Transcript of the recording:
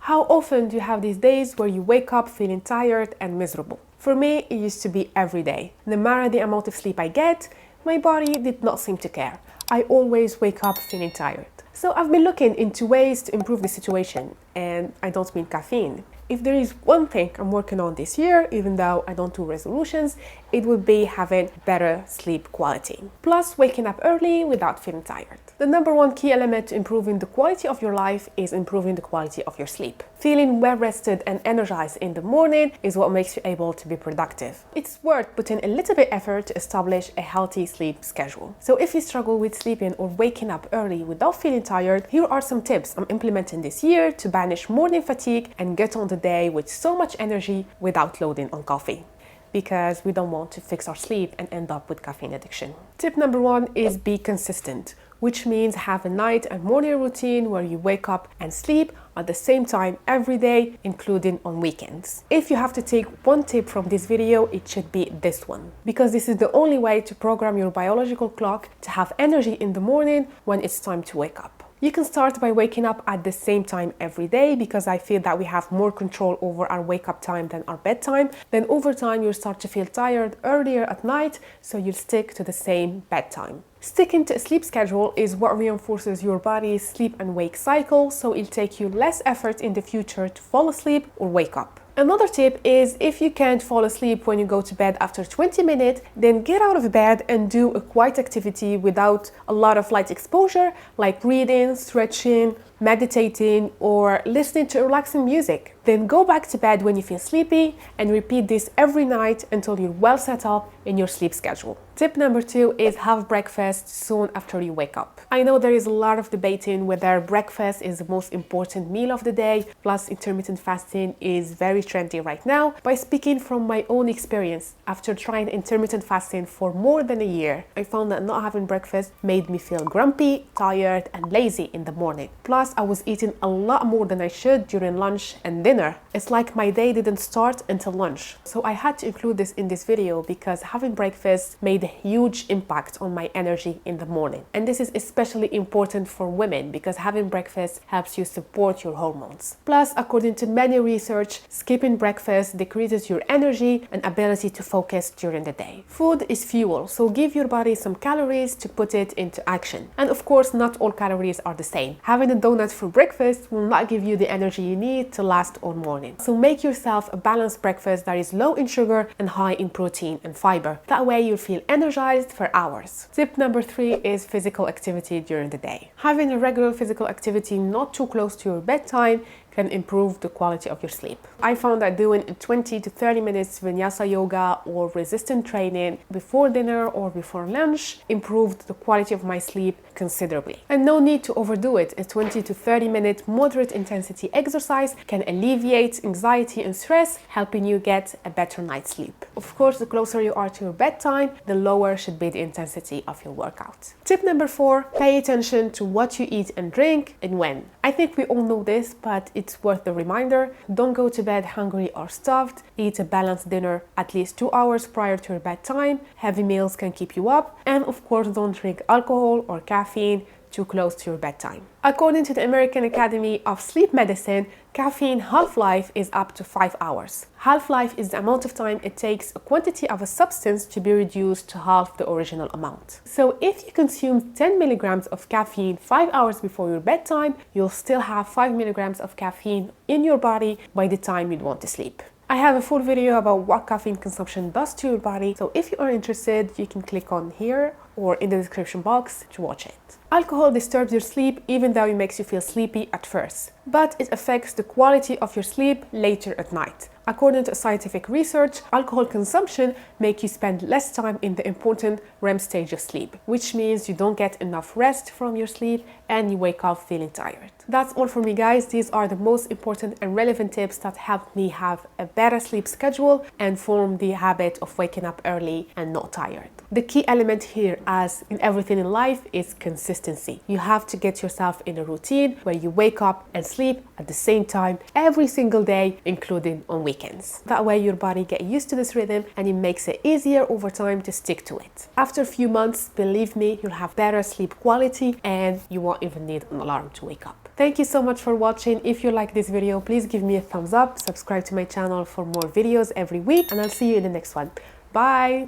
How often do you have these days where you wake up feeling tired and miserable? For me, it used to be every day. No matter the amount of sleep I get, my body did not seem to care. I always wake up feeling tired. So I've been looking into ways to improve the situation, and I don't mean caffeine. If there is one thing I'm working on this year, even though I don't do resolutions, it would be having better sleep quality. Plus, waking up early without feeling tired. The number one key element to improving the quality of your life is improving the quality of your sleep. Feeling well rested and energized in the morning is what makes you able to be productive. It's worth putting a little bit effort to establish a healthy sleep schedule. So if you struggle with sleeping or waking up early without feeling tired, here are some tips I'm implementing this year to banish morning fatigue and get on the day with so much energy without loading on coffee, because we don't want to fix our sleep and end up with caffeine addiction. Tip number one is be consistent, which means have a night and morning routine where you wake up and sleep at the same time every day, including on weekends. If you have to take one tip from this video, it should be this one, because this is the only way to program your biological clock to have energy in the morning when it's time to wake up. You can start by waking up at the same time every day, because I feel that we have more control over our wake up time than our bedtime. Then over time you'll start to feel tired earlier at night, so you'll stick to the same bedtime. Sticking to a sleep schedule is what reinforces your body's sleep and wake cycle, so it'll take you less effort in the future to fall asleep or wake up. Another tip is, if you can't fall asleep when you go to bed after 20 minutes, then get out of bed and do a quiet activity without a lot of light exposure, like reading, stretching, meditating, or listening to relaxing music. Then go back to bed when you feel sleepy and repeat this every night until you're well set up in your sleep schedule. Tip number two is have breakfast soon after you wake up. I know there is a lot of debating whether breakfast is the most important meal of the day, plus intermittent fasting is very trendy right now. By speaking from my own experience, after trying intermittent fasting for more than a year, I found that not having breakfast made me feel grumpy, tired, and lazy in the morning. Plus, I was eating a lot more than I should during lunch and dinner. It's like my day didn't start until lunch. So I had to include this in this video because having breakfast made a huge impact on my energy in the morning. And this is especially important for women because having breakfast helps you support your hormones. Plus, according to many research, skipping breakfast decreases your energy and ability to focus during the day. Food is fuel, so give your body some calories to put it into action. And of course, not all calories are the same. Having a donut for breakfast will not give you the energy you need to last all morning. So make yourself a balanced breakfast that is low in sugar and high in protein and fiber. That way you'll feel energized for hours. Tip number three is physical activity during the day. Having a regular physical activity not too close to your bedtime can improve the quality of your sleep. I found that doing 20 to 30 minutes vinyasa yoga or resistance training before dinner or before lunch improved the quality of my sleep considerably. And no need to overdo it. A 20 to 30 minute moderate intensity exercise can alleviate anxiety and stress, helping you get a better night's sleep. Of course, the closer you are to your bedtime, the lower should be the intensity of your workout. Tip number four, pay attention to what you eat and drink and when. I think we all know this, but it's worth the reminder. Don't go to bed hungry or stuffed. Eat a balanced dinner at least 2 hours prior to your bedtime. Heavy meals can keep you up. And of course, don't drink alcohol or caffeine too close to your bedtime. According to the American Academy of Sleep Medicine, caffeine half-life is up to 5 hours. Half-life is the amount of time it takes a quantity of a substance to be reduced to half the original amount. So if you consume 10 milligrams of caffeine 5 hours before your bedtime, you'll still have 5 milligrams of caffeine in your body by the time you'd want to sleep. I have a full video about what caffeine consumption does to your body, so if you are interested, you can click on here or in the description box to watch it. Alcohol disturbs your sleep even though it makes you feel sleepy at first, but it affects the quality of your sleep later at night. According to scientific research, alcohol consumption makes you spend less time in the important REM stage of sleep, which means you don't get enough rest from your sleep and you wake up feeling tired. That's all for me, guys. These are the most important and relevant tips that helped me have a better sleep schedule and form the habit of waking up early and not tired. The key element here, as in everything in life, is consistency. You have to get yourself in a routine where you wake up and sleep at the same time every single day, including on weekends. That way your body gets used to this rhythm and it makes it easier over time to stick to it. After a few months, believe me, you'll have better sleep quality and you won't even need an alarm to wake up. Thank you so much for watching. If you like this video, please give me a thumbs up, subscribe to my channel for more videos every week, and I'll see you in the next one. Bye!